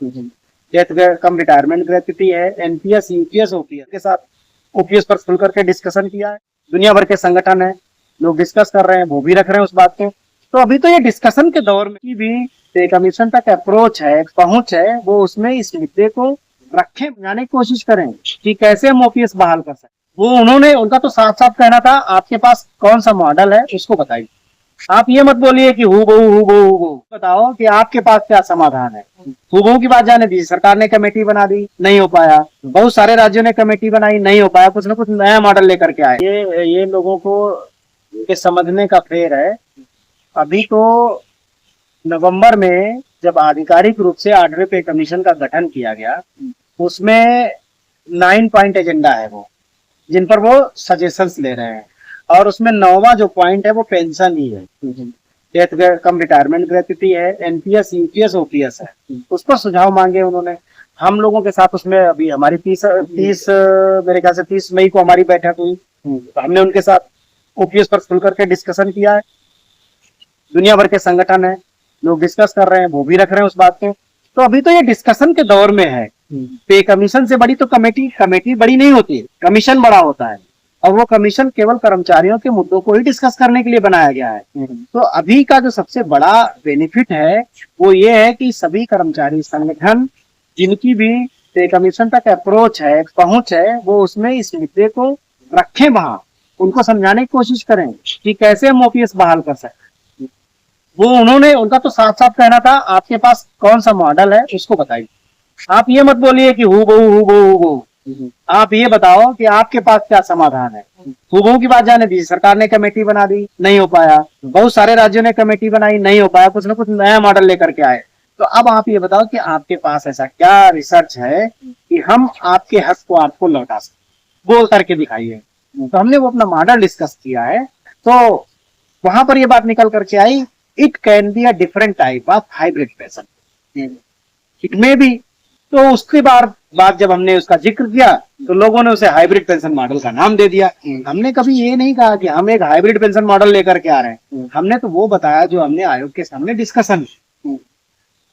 Death कम retirement gratuity है, NPS, UPS, OPS के साथ ओपीएस पर खुल करके डिस्कशन किया है। दुनिया भर के संगठन है, लोग डिस्कस कर रहे हैं, वो भी रख रहे हैं उस बात को। तो अभी तो ये डिस्कशन के दौर में भी पे कमीशन तक अप्रोच है, पहुंच है, वो उसमें इस मुद्दे को रखें, जाने की कोशिश करें कि कैसे हम ओपीएस बहाल कर सकते। वो उन्होंने, उनका तो साफ साफ कहना था, आपके पास कौन सा मॉडल है उसको बताइए। आप ये मत बोलिए कि हूबहू बताओ कि आपके पास क्या समाधान है। हूबहू की बात जाने दीजिए, सरकार ने कमेटी बना दी, नहीं हो पाया। बहुत सारे राज्यों ने कमेटी बनाई, नहीं हो पाया। कुछ ना कुछ नया मॉडल लेकर के आए। ये लोगों को ये समझने का फेर है। अभी तो नवंबर में जब आधिकारिक रूप से 8वें पे कमीशन का गठन किया गया, उसमें 9 पॉइंट एजेंडा है वो, जिन पर वो सजेशंस ले रहे हैं। और उसमें 9वां जो पॉइंट है वो पेंशन ही है। डेथ कम रिटायरमेंट ग्रेच्युटी है, एनपीएस, यूपीएस, ओपीएस है। उस पर सुझाव मांगे उन्होंने। हम लोगों के साथ उसमें अभी हमारी 30 मेरे ख्याल से 30 मई को हमारी बैठक हुई। तो हमने उनके साथ ओपीएस पर खुल करके डिस्कशन किया है। दुनिया भर के संगठन है, लोग डिस्कस कर रहे हैं, वो भी रख रहे हैं उस बात को। तो अभी तो ये डिस्कशन के दौर में है। पे कमीशन से बड़ी तो कमेटी बड़ी नहीं होती है, कमीशन बड़ा होता है। और वो कमीशन केवल कर्मचारियों के मुद्दों को ही डिस्कस करने के लिए बनाया गया है। तो अभी का जो सबसे बड़ा बेनिफिट है वो ये है कि सभी कर्मचारी संगठन जिनकी भी पे कमीशन तक अप्रोच है, पहुंच है, वो उसमें इस मुद्दे को रखें, वहां उनको समझाने की कोशिश करें कि कैसे हम ओपीएस बहाल कर सकते। वो उन्होंने, उनका तो साफ साफ कहना था, आपके पास कौन सा मॉडल है उसको बताइए। आप ये मत बोलिए कि हूबहू। आप ये बताओ कि आपके पास क्या समाधान है। हूबहू की बात जाने दीजिए, सरकार ने कमेटी बना दी, नहीं हो पाया। बहुत सारे राज्यों ने कमेटी बनाई, नहीं हो पाया। कुछ ना कुछ नया मॉडल लेकर के आए। तो अब आप ये बताओ कि आपके पास ऐसा क्या रिसर्च है कि हम आपके हक को आपको लौटा सकें, वो करके दिखाइए। तो हमने वो अपना मॉडल डिस्कस किया है। तो वहां पर ये बात निकल करके आई, it can be a different type of hybrid pension, it may be. तो उसके बाद जब हमने उसका जिक्र किया तो लोगों ने उसे हाइब्रिड पेंशन मॉडल का नाम दे दिया। हमने कभी ये नहीं कहा कि हम एक हाइब्रिड पेंशन मॉडल लेकर के आ रहे हैं। हमने तो वो बताया जो हमने आयोग के सामने डिस्कशन।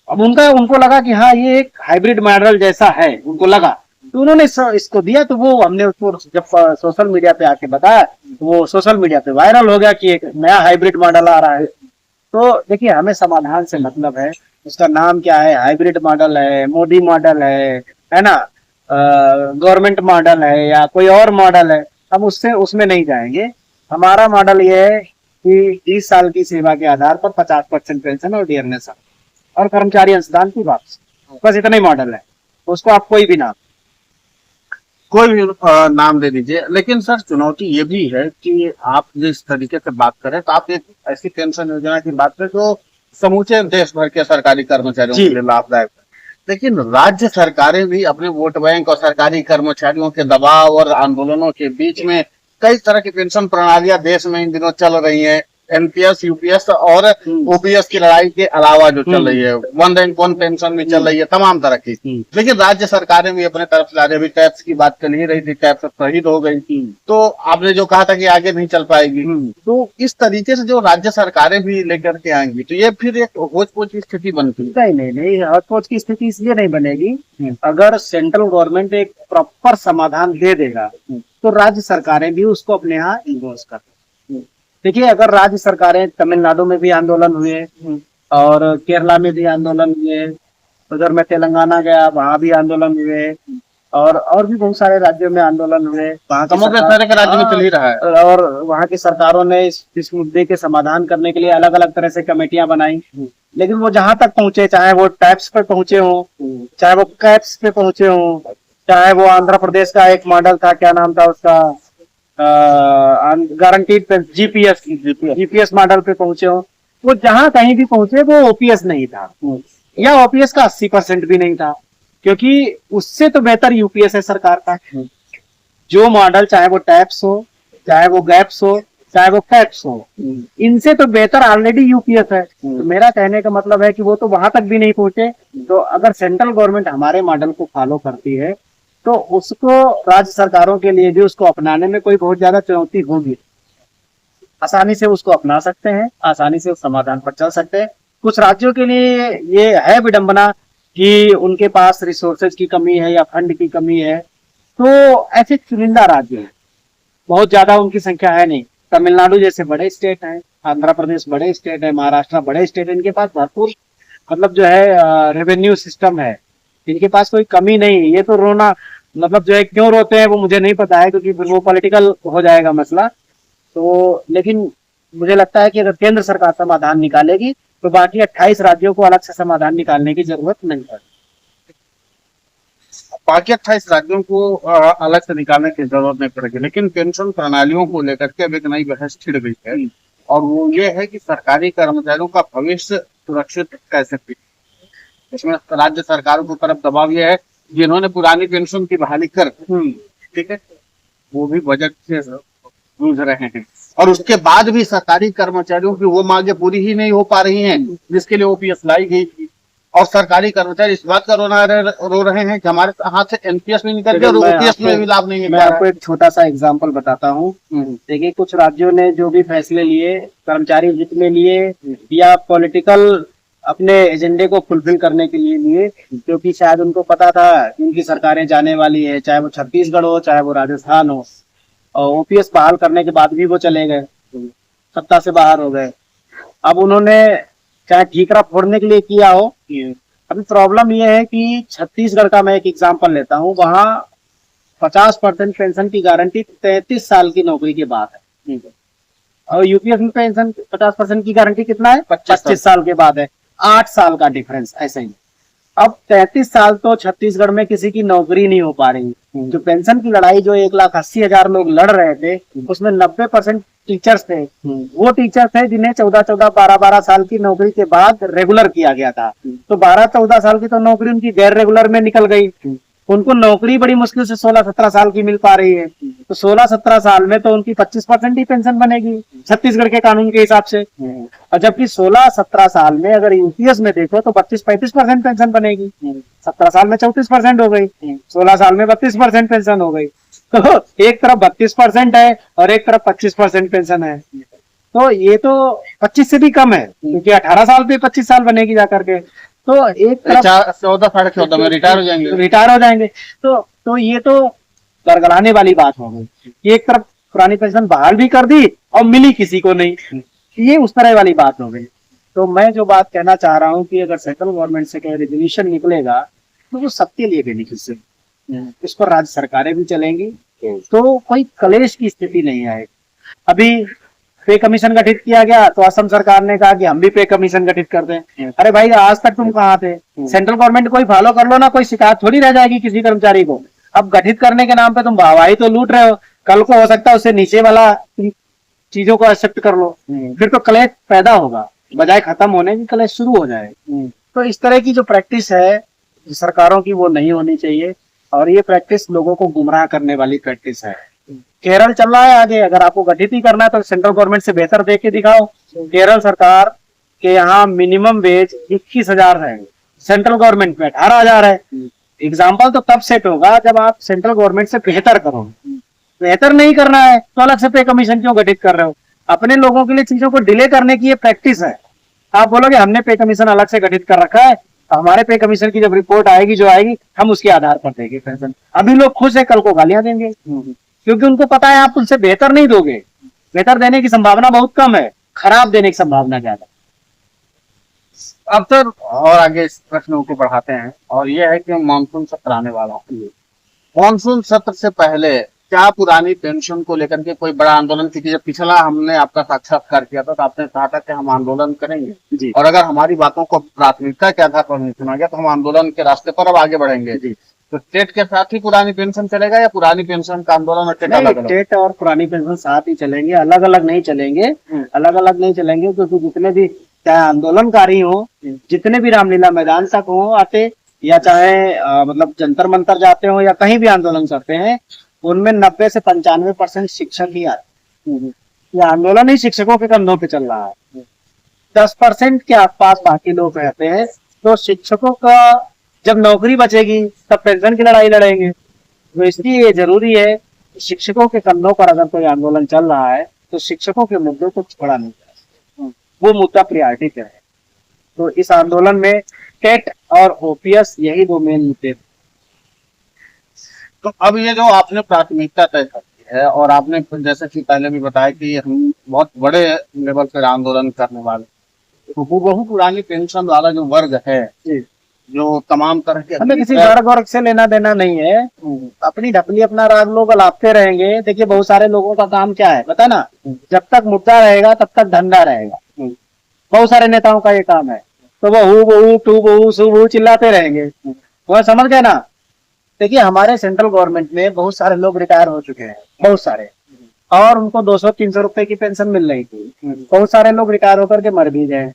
अब उनको लगा कि हाँ ये एक हाइब्रिड मॉडल जैसा है, उनको लगा, तो उन्होंने इसको दिया। तो वो हमने उसको जब सोशल मीडिया पे आके बताया तो वो सोशल मीडिया पे वायरल हो गया कि एक नया हाइब्रिड मॉडल आ रहा है। तो देखिए, हमें समाधान से मतलब है, उसका नाम क्या है, हाइब्रिड मॉडल है, मोदी मॉडल है ना, गवर्नमेंट मॉडल है या कोई और मॉडल है, हम उससे उसमें नहीं जाएंगे। हमारा मॉडल ये है कि 30 साल की सेवा के आधार पर 50% पेंशन और डियरनेस और कर्मचारी अंशदान की वापसी, बस इतना ही मॉडल है। उसको आप कोई भी नाम, कोई भी नाम दे दीजिए। लेकिन सर, चुनौती ये भी है कि आप जिस तरीके से बात करें, तो आप एक ऐसी पेंशन योजना की बात करें जो समूचे देश भर के सरकारी कर्मचारियों के लिए लाभदायक है। लेकिन राज्य सरकारें भी अपने वोट बैंक और सरकारी कर्मचारियों के दबाव और आंदोलनों के बीच में कई तरह की पेंशन प्रणालियां देश में इन दिनों चल रही हैं। एनपीएस, यूपीएस और ओपीएस की लड़ाई के अलावा जो चल रही है, वन रैंक वन पेंशन भी चल रही है, तमाम तरह की। लेकिन राज्य सरकारें भी अपने तरफ से, अभी टैक्स की बात चल ही रही थी, टैक्स शहीद हो गई। तो आपने जो कहा था कि आगे नहीं चल पाएगी, तो इस तरीके से जो राज्य सरकारें भी लेकर के आएंगी तो ये फिर एक होच पोच की स्थिति बनती है। नहीं, होच की स्थिति इसलिए नहीं बनेगी, अगर सेंट्रल गवर्नमेंट एक प्रॉपर समाधान दे देगा तो राज्य सरकारें भी उसको अपने यहाँ इन्वोल्व कर। देखिए, अगर राज्य सरकारें, तमिलनाडु में भी आंदोलन हुए और केरला में भी आंदोलन हुए, उधर मैं तेलंगाना गया, वहां भी आंदोलन हुए, और भी बहुत सारे राज्यों में आंदोलन हुए। वहाँ के राज्य में चल ही रहा है। और वहाँ की सरकारों ने इस मुद्दे के समाधान करने के लिए अलग अलग तरह से कमेटियां बनाई। लेकिन वो जहां तक पहुंचे, चाहे वो टैक्स पे पहुंचे हो, चाहे वो कैप्स पे पहुंचे हो, चाहे वो आंध्र प्रदेश का एक मॉडल था, क्या नाम था उसका, गारंटीड जीपीएस मॉडल पे पहुंचे हो, वो जहां कहीं भी पहुंचे वो ओपीएस नहीं था, या ओपीएस का 80% भी नहीं था, क्योंकि उससे तो बेहतर यूपीएस है सरकार का। जो मॉडल, चाहे वो टैप्स हो, चाहे वो गैप्स हो, चाहे वो कैप्स हो, इनसे तो बेहतर ऑलरेडी यूपीएस है। तो मेरा कहने का मतलब है कि वो तो वहां तक भी नहीं पहुंचे। तो अगर सेंट्रल गवर्नमेंट हमारे मॉडल को फॉलो करती है तो उसको राज्य सरकारों के लिए भी उसको अपनाने में कोई बहुत ज्यादा चुनौती होगी। आसानी से उसको अपना सकते हैं, आसानी से उस समाधान पर चल सकते हैं। कुछ राज्यों के लिए ये है विडंबना कि उनके पास रिसोर्सेज की कमी है या फंड की कमी है। तो ऐसे चुनिंदा राज्य हैं, बहुत ज्यादा उनकी संख्या है नहीं। तमिलनाडु जैसे बड़े स्टेट हैं, आंध्र प्रदेश बड़े स्टेट है, महाराष्ट्र बड़े स्टेट है, इनके पास भरपूर मतलब जो है रेवेन्यू सिस्टम है, इनके पास कोई कमी नहीं है। ये तो रोना मतलब जो है क्यों रोते हैं वो मुझे नहीं पता है, क्योंकि फिर वो पॉलिटिकल हो जाएगा मसला। तो लेकिन मुझे लगता है कि अगर केंद्र सरकार समाधान निकालेगी तो बाकी 28 राज्यों को अलग से समाधान निकालने की जरूरत नहीं है। बाकी 28 राज्यों को अलग से निकालने की जरूरत नहीं पड़ेगी, लेकिन पेंशन प्रणालियों को लेकर के अब एक नई बहस छिड़ गई है, और वो ये है कि सरकारी कर्मचारियों का भविष्य सुरक्षित कैसे हो। इसमें राज्य सरकारों की तरफ दबाव ये है, जिन्होंने पुरानी पेंशन की बहाली कर, ठीक है, वो भी बजट से जूझ रहे हैं, और उसके बाद भी सरकारी कर्मचारियों की वो मांगे पूरी ही नहीं हो पा रही हैं जिसके लिए ओपीएस लाई गई थी। और सरकारी कर्मचारी इस बात का रो रहे हैं कि हमारे हाथ से एनपीएस भी निकल गया और ओपीएस में भी लाभ नहीं मिल मैं रहा है। आपको एक छोटा सा एग्जांपल बताता हूँ। देखिए, कुछ राज्यों ने जो भी फैसले लिए कर्मचारी हित में लिए या पॉलिटिकल अपने एजेंडे को फुलफिल करने के लिए लिए, क्योंकि शायद उनको पता था कि उनकी सरकारें जाने वाली है, चाहे वो छत्तीसगढ़ हो चाहे वो राजस्थान हो। और ओपीएस बहाल करने के बाद भी वो चले गए, सत्ता से बाहर हो गए। अब उन्होंने चाहे ठीकरा फोड़ने के लिए किया हो। अभी प्रॉब्लम यह है कि छत्तीसगढ़ का मैं एक एग्जांपल लेता हूँ, वहाँ 50% पेंशन की गारंटी 33 साल की नौकरी के बाद है, और यूपीएस में पेंशन 50% की गारंटी कितना है, 25 साल के बाद है। 8 साल का डिफरेंस ऐसे ही। अब 33 साल तो छत्तीसगढ़ में किसी की नौकरी नहीं हो पा रही। जो पेंशन की लड़ाई जो 1,80,000 लोग लड़ रहे थे, उसमें 90% टीचर्स थे। वो टीचर थे जिन्हें 14-14, 12-12 साल की नौकरी के बाद रेगुलर किया गया था। तो 12-14 साल की तो नौकरी उनकी गैर रेगुलर में निकल गई। उनको नौकरी बड़ी मुश्किल से 16-17 साल की मिल पा रही है। तो 16-17 साल में तो उनकी 25% ही पेंशन बनेगी छत्तीसगढ़ के कानून के हिसाब से। और जबकि 16-17 साल में अगर यूपीएस में देखो तो 25-35% पेंशन बनेगी। 17 साल में 34% हो गई, 16 साल में 32% पेंशन हो गई। तो एक तरफ 32% है और एक तरफ 25% पेंशन है। तो ये तो 25 से भी कम है, क्योंकि 18 साल पे 25 साल बनेगी जाकर के। तो एक तरफ 14-14.5 में रिटायर हो जाएंगे। तो ये तो गड़गड़ाने वाली बात हो गई। एक तरफ पुरानी पेंशन बहाल भी कर दी और मिली किसी को नहीं, ये उस तरह वाली बात हो गई। तो मैं जो बात कहना चाह रहा हूँ कि अगर सेंट्रल गवर्नमेंट से कोई रेजोल्यूशन निकलेगा तो वो सबके लिए बेनिफिशियल, इस पर राज्य सरकारें भी चलेंगी, तो कोई कलेश की स्थिति नहीं आएगी। अभी पे कमीशन गठित किया गया तो असम सरकार ने कहा कि हम भी पे कमीशन गठित कर दें। अरे भाई, आज तक तुम कहाँ थे? सेंट्रल गवर्नमेंट को ही फॉलो कर लो ना, कोई शिकायत थोड़ी रह जाएगी किसी कर्मचारी को। अब गठित करने के नाम पे तुम वाहवाही तो लूट रहे हो, कल को हो सकता है उससे नीचे वाला चीजों को एक्सेप्ट कर लो, फिर तो कलेश पैदा होगा, बजाय खत्म होने की कलेश शुरू हो जाए। तो इस तरह की जो प्रैक्टिस है सरकारों की, वो नहीं होनी चाहिए, और ये प्रैक्टिस लोगों को गुमराह करने वाली प्रैक्टिस है। केरल चल रहा है आगे, अगर आपको गठित ही करना है तो सेंट्रल गवर्नमेंट से बेहतर देख के दिखाओ। केरल सरकार के यहाँ मिनिमम वेज 21,000 है, सेंट्रल गवर्नमेंट में 18,000 है। एग्जाम्पल तो तब सेट होगा जब आप सेंट्रल गवर्नमेंट से बेहतर करो। बेहतर नहीं करना है तो अलग से पे कमीशन क्यों गठित कर रहे हो? अपने लोगों के लिए चीजों को डिले करने की ये प्रैक्टिस है। आप बोलोगे हमने पे कमीशन अलग से गठित कर रखा है, हमारे पे कमीशन की जब रिपोर्ट आएगी जो आएगी हम उसके आधार पर देंगे पेंशन। अभी लोग खुश है, कल को गालियां देंगे, क्योंकि उनको पता है आप उनसे बेहतर नहीं दोगे। बेहतर देने की संभावना बहुत कम है, खराब देने की संभावना ज्यादा। अब सर और आगे इस प्रश्नों को बढ़ाते हैं, और ये है कि मानसून सत्र आने वाला है। मानसून सत्र से पहले क्या पुरानी पेंशन को लेकर के कोई बड़ा आंदोलन? क्योंकि जब पिछला हमने आपका साक्षात्कार किया था तो आपने कहा था कि हम आंदोलन करेंगे जी, और अगर हमारी बातों को प्राथमिकता के आधार पर नहीं सुना गया तो हम आंदोलन के रास्ते पर अब आगे बढ़ेंगे जी। तो स्टेट के साथ ही पुरानी पेंशन चलेगा या पुरानी पेंशन का आंदोलन स्टेट और पुरानी पेंशन साथ ही चलेंगे, अलग अलग नहीं चलेंगे। अलग अलग नहीं चलेंगे क्योंकि जितने भी चाहे आंदोलनकारी हो, जितने भी रामलीला मैदान तक हो आते, या चाहे मतलब जंतर मंतर जाते हो या कहीं भी आंदोलन करते हैं, उनमें 90 से 95% शिक्षक ही आते। ये आंदोलन ही शिक्षकों के कंधों पे चल रहा है। 10% के आसपास बाकी लोग रहते हैं। तो शिक्षकों का जब नौकरी बचेगी तब पेंशन की लड़ाई लड़ेंगे। तो इसलिए ये जरूरी है कि शिक्षकों के कंधों पर अगर कोई आंदोलन चल रहा है तो शिक्षकों के मुद्दों को छोड़ा नहीं जाए, वो मुद्दा प्रायोरिटी पे है। तो इस आंदोलन में टेट और ओपीएस यही दो मेन मुद्दे थे। तो अब ये जो आपने प्राथमिकता तय कर दी है और आपने जैसे कि पहले भी बताया कि हम बहुत बड़े लेवल पर आंदोलन करने वाले, तो बहु पुरानी पेंशन वाला जो वर्ग है, जो तमाम तरह के हमें किसी वर्ग वर्ग से लेना देना नहीं है, अपनी ढपली अपना राग लोग अलापते रहेंगे। देखिए बहुत सारे लोगों का काम क्या है पता ना, जब तक मुद्दा रहेगा तब तक धंधा रहेगा। बहुत सारे नेताओं का ये काम है, तो वो हु बहू टू बहू सु बहू चिल्लाते रहेंगे। वो समझ गए ना। देखिए हमारे सेंट्रल गवर्नमेंट में बहुत सारे लोग रिटायर हो चुके हैं, बहुत सारे, और उनको 200-300 रुपए की पेंशन मिल रही थी। बहुत सारे लोग रिटायर होकर के मर भी गए।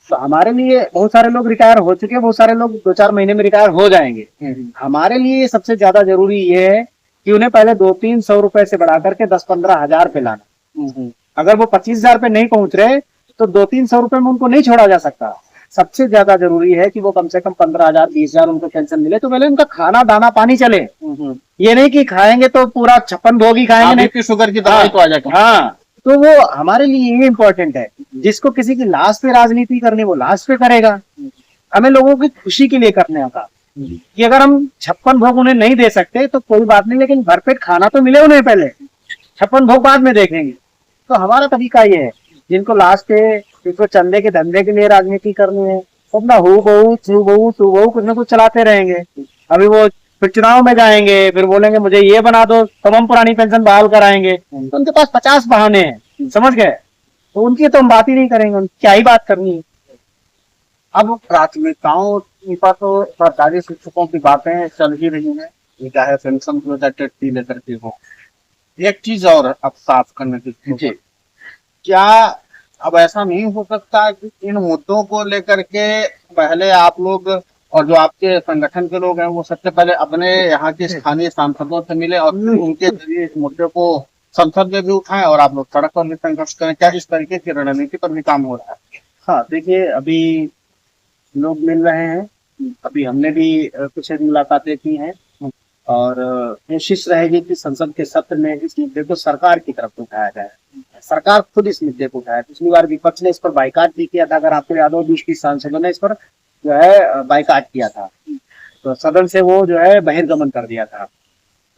तो हमारे लिए बहुत सारे लोग रिटायर हो चुके हैं, बहुत सारे लोग 2-4 महीने में रिटायर हो जाएंगे। हमारे लिए सबसे ज्यादा जरूरी ये है कि उन्हें पहले 200-300 रुपए से बढ़ा करके 10-15 हजार पे लाना। अगर वो 25,000 पे नहीं पहुंच रहे तो 200-300 रुपए में उनको नहीं छोड़ा जा सकता। सबसे ज्यादा जरूरी है कि वो कम से कम 15,000 20,000 उनको पेंशन मिले, तो पहले उनका खाना दाना पानी चले। ये नहीं कि खाएंगे तो पूरा 56 भोग ही खाएंगे, नहीं बीपी शुगर की दवाई तो आ जाएगी। हाँ, तो वो हमारे लिए ये इम्पोर्टेंट है। जिसको किसी की लाश पे राजनीति करनी वो लाश पे करेगा, हमें लोगों की खुशी के लिए करने का। कि अगर हम 56 भोग उन्हें नहीं दे सकते तो कोई बात नहीं, लेकिन भरपेट खाना तो मिले उन्हें, पहले 56 भोग बाद में देखेंगे। तो हमारा तरीका ये है, जिनको लास्ट पे जिसको चंदे के धंधे के लिए राजनीति करनी है, तो अपना हु बहू चू बहू टू बहू कुछ ना कुछ चलाते रहेंगे। अभी वो फिर चुनाव में जाएंगे, फिर बोलेंगे मुझे ये बना दो, तब हम पुरानी पेंशन बहाल कराएंगे। तो उनके पास 50 बहाने हैं, समझ गए। तो उनकी तो हम बात ही नहीं करेंगे, उनकी क्या ही बात करनी है। अब प्राथमिकताओं पर तो सरकारी शिक्षकों की बातें चल ही रही हैं, ये चाहे पेंशन को लेकर लेकर के हो। एक चीज और अब साफ करने की, क्या अब ऐसा नहीं हो सकता कि इन मुद्दों को लेकर के पहले आप लोग और जो आपके संगठन के लोग हैं वो सबसे पहले अपने यहाँ के स्थानीय सांसदों से मिले और फिर उनके जरिए इस मुद्दे को संसद में भी उठाएं और आप लोग सड़क पर भी संघर्ष करें? क्या इस तरीके की रणनीति पर भी काम हो रहा है? हाँ देखिए, अभी लोग मिल रहे हैं, अभी हमने भी कुछ मुलाकातें की हैं, और कोशिश रहेगी कि संसद के सत्र में इस मुद्दे को सरकार की तरफ उठाया जाए। सरकार खुद इस मुद्दे को उठाए। पिछली बार विपक्ष ने इस पर बाइकाट भी किया था, अगर आपको याद हो, 20-30 सांसदों ने इस पर जो है बाइकाट किया था, तो सदन से वो जो है बहिर्गमन कर दिया था।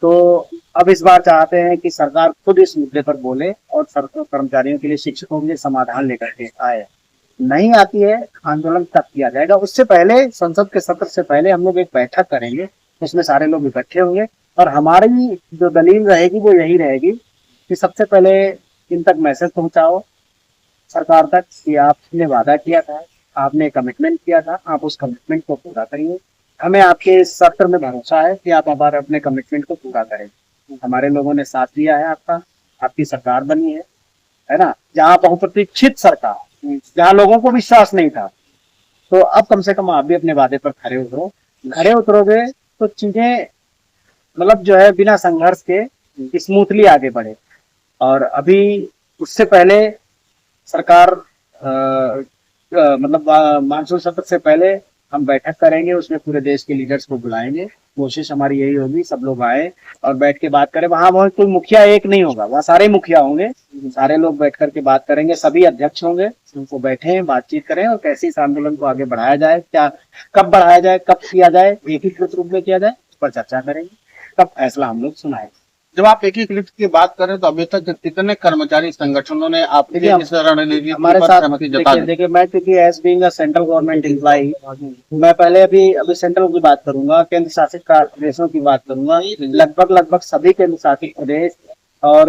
तो अब इस बार चाहते हैं कि सरकार खुद इस मुद्दे पर बोले और सरकार कर्मचारियों के लिए, शिक्षकों के लिए समाधान लेकर के आए। नहीं आती है, आंदोलन तब किया जाएगा। उससे पहले संसद के सत्र से पहले हम लोग एक बैठक करेंगे, उसमें सारे लोग इकट्ठे होंगे, और हमारी जो दलील रहेगी वो यही रहेगी कि सबसे पहले इन तक मैसेज पहुंचाओ सरकार तक कि आपने वादा किया था, आपने कमिटमेंट किया था, आप उस कमिटमेंट को पूरा करिए। हमें आपके सत्र में भरोसा है कि आप हमारे अपने कमिटमेंट को पूरा करेंगे। हमारे लोगों ने साथ दिया है आपका, आपकी सरकार बनी है ना, जहाँ बहुप्रतीक्षित सरकार, जहाँ लोगों को विश्वास नहीं था। तो अब कम से कम आप भी अपने वादे पर खड़े उतरो। खड़े उतरोगे तो चीजें मतलब जो है बिना संघर्ष के स्मूथली आगे बढ़े। और अभी उससे पहले सरकार मतलब मानसून सत्र से पहले हम बैठक करेंगे, उसमें पूरे देश के लीडर्स को बुलाएंगे। कोशिश हमारी यही होगी सब लोग आए और बैठ के बात करें। वहां कोई मुखिया एक नहीं होगा, वहाँ सारे मुखिया होंगे, सारे लोग बैठ करके बात करेंगे, सभी अध्यक्ष होंगे, उनको बैठे बातचीत करें और कैसे इस आंदोलन को आगे बढ़ाया जाए, क्या कब बढ़ाया जाए, कब किया जाए, एकीकृत रूप में किया जाए, इस पर चर्चा करेंगे, तब फैसला हम लोग सुनाएंगे। जब आप एकीकृत की बात करें तो अभी तक कितने कर्मचारी संगठनों ने आपके इस रणनीति हमारे पर साथ सहमति जता दी? देखिए मैं क्योंकि as being a central government employee, मैं पहले अभी सेंट्रल की बात करूंगा, केंद्र शासित प्रदेशों की बात करूंगा। लगभग सभी केंद्र शासित प्रदेश और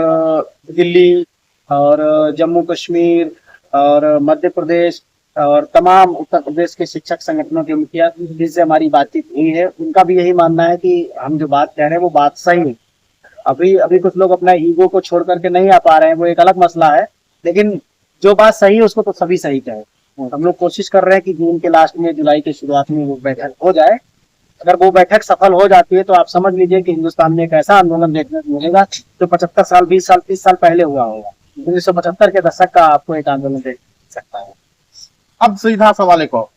दिल्ली और जम्मू कश्मीर और मध्य प्रदेश और तमाम उत्तर प्रदेश के शिक्षक संगठनों के मुखिया जिनसे हमारी बातचीत हुई है, उनका भी यही मानना है कि हम जो बात कह रहे हैं वो बात सही है। अभी कुछ लोग अपना ईगो को छोड़ करके नहीं आ पा रहे हैं, वो एक अलग मसला है, लेकिन जो बात सही है उसको तो सभी सही कहे। हम लोग कोशिश कर रहे हैं कि जून के लास्ट में, जुलाई के शुरुआत में वो बैठक हो जाए। अगर वो बैठक सफल हो जाती है तो आप समझ लीजिए कि हिंदुस्तान में एक ऐसा आंदोलन देखने को मिलेगा जो 75 साल 20 साल 30 साल पहले हुआ होगा। 1975 के दशक का आपको एक आंदोलन देख सकता है। अब सीधा सवाल एक और,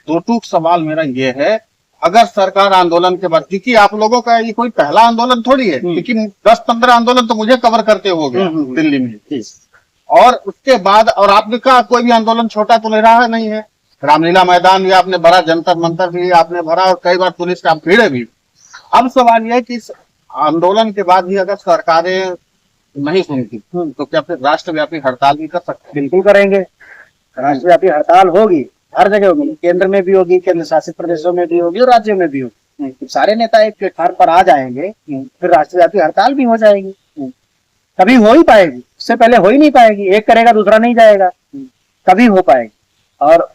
दो टूक सवाल मेरा ये है, अगर सरकार आंदोलन के बाद, क्योंकि आप लोगों का ये कोई पहला आंदोलन थोड़ी है, क्योंकि 10-15 आंदोलन तो मुझे कवर करते हो गए दिल्ली में, और उसके बाद और आपका कोई भी आंदोलन छोटा तो ले रहा है नहीं है, रामलीला मैदान भी आपने भरा, जंतर मंतर भी आपने भरा और कई बार पुलिस का भीड़ भी। अब सवाल यह है कि इस आंदोलन के बाद भी अगर सरकारें नहीं सुनती तो क्या फिर राष्ट्रव्यापी हड़ताल भी कर सकते हैं? बिल्कुल करेंगे। राष्ट्रव्यापी हड़ताल होगी, हर जगह होगी, केंद्र में भी होगी, केंद्र शासित प्रदेशों में भी होगी और राज्यों में भी होगी। तो सारे नेता एक प्लेटफार्म पर आ जाएंगे, फिर राष्ट्रव्यापी हड़ताल भी हो जाएगी। कभी हो ही पाएगी, उससे पहले हो ही नहीं पाएगी। एक करेगा दूसरा नहीं जाएगा, कभी हो पाएगी। और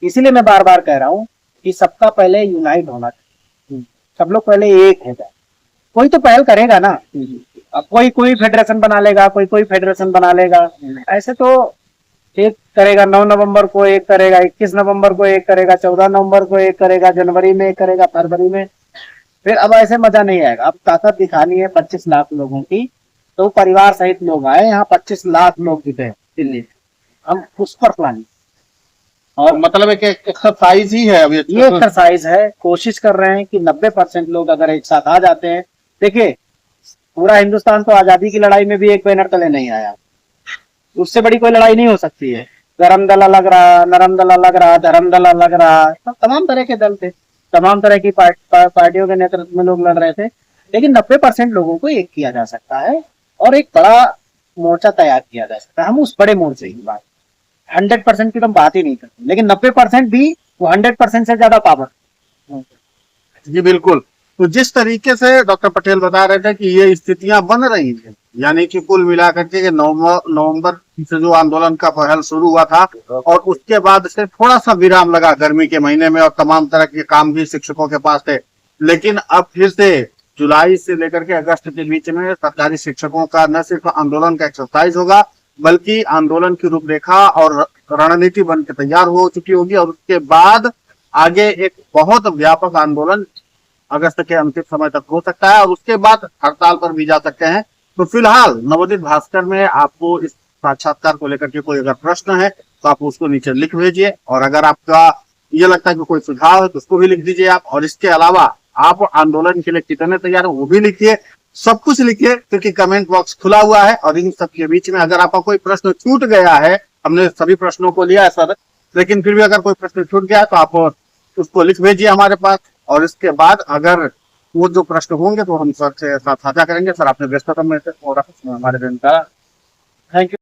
इसीलिए मैं बार बार कह रहा हूँ कि सबका पहले यूनाइट होना चाहिए, सब लोग पहले एक हो जाए। कोई तो पहल करेगा ना, अब कोई फेडरेशन बना लेगा, कोई फेडरेशन बना लेगा। ऐसे तो एक करेगा 9 नवंबर को, एक करेगा 21 नवंबर को, एक करेगा 14 नवंबर को, एक करेगा जनवरी में, एक करेगा फरवरी में। फिर अब ऐसे मजा नहीं आएगा। अब ताकत दिखानी है 25 लाख लोगों की, तो परिवार सहित लोग आए, यहाँ 25 लाख लोग जुटे हैं दिल्ली, हम उस पर प्लानिंग। और मतलब एक एक्सरसाइज ही है अब ये एक्सरसाइज है। कोशिश कर रहे हैं कि 90% लोग अगर एक साथ आ जाते हैं। देखिए, पूरा हिंदुस्तान तो आजादी की लड़ाई में भी एक बैनर तले नहीं आया, उससे बड़ी कोई लड़ाई नहीं हो सकती है। गरम दल अलग रहा, नरम दल अलग रहा, धर्म दल अलग रहा, तमाम तरह के दल थे, तमाम तरह की पार्टियों के नेतृत्व में लोग लड़ रहे थे। लेकिन 90% लोगों को एक किया जा सकता है और एक बड़ा मोर्चा तैयार किया जा सकता है। हम उस बड़े मोर्चे की बात, 100% की तो हम बात ही नहीं करते, लेकिन 90% भी वो 100% से ज्यादा पावर। जी बिल्कुल। तो जिस तरीके से डॉक्टर पटेल बता रहे थे कि ये स्थितियां बन रही हैं, यानी कि कुल मिलाकर के नवंबर से जो आंदोलन का पहल शुरू हुआ था और उसके बाद से थोड़ा सा विराम लगा गर्मी के महीने में और तमाम तरह के काम भी शिक्षकों के पास थे, लेकिन अब फिर से जुलाई से लेकर के अगस्त के बीच में सरकारी शिक्षकों का न सिर्फ आंदोलन का एक्सरसाइज होगा, बल्कि आंदोलन की रूपरेखा और रणनीति बन के तैयार हो चुकी होगी और उसके बाद आगे एक बहुत व्यापक आंदोलन अगस्त के अंतिम समय तक हो सकता है और उसके बाद हड़ताल पर भी जा सकते हैं। तो फिलहाल नवोदित भास्कर में आपको इस साक्षात्कार को लेकर के कोई अगर प्रश्न है तो आप उसको नीचे लिख भेजिए, और अगर आपका ये लगता है कि कोई सुझाव है तो उसको भी लिख दीजिए आप। और इसके अलावा आप आंदोलन के लिए कितने तैयार हो वो भी लिखिए, सब कुछ लिखिए, क्योंकि कमेंट बॉक्स खुला हुआ है। और इन सब के बीच में अगर आपका कोई प्रश्न छूट गया है, हमने सभी प्रश्नों को लिया है सर, लेकिन फिर भी अगर कोई प्रश्न छूट गया तो आप उसको लिख भेजिए हमारे पास, और इसके बाद अगर वो जो प्रश्न होंगे तो हम सर से साथ साझा करेंगे। सर आपने व्यस्तता में से और हमारे दिन का थैंक यू।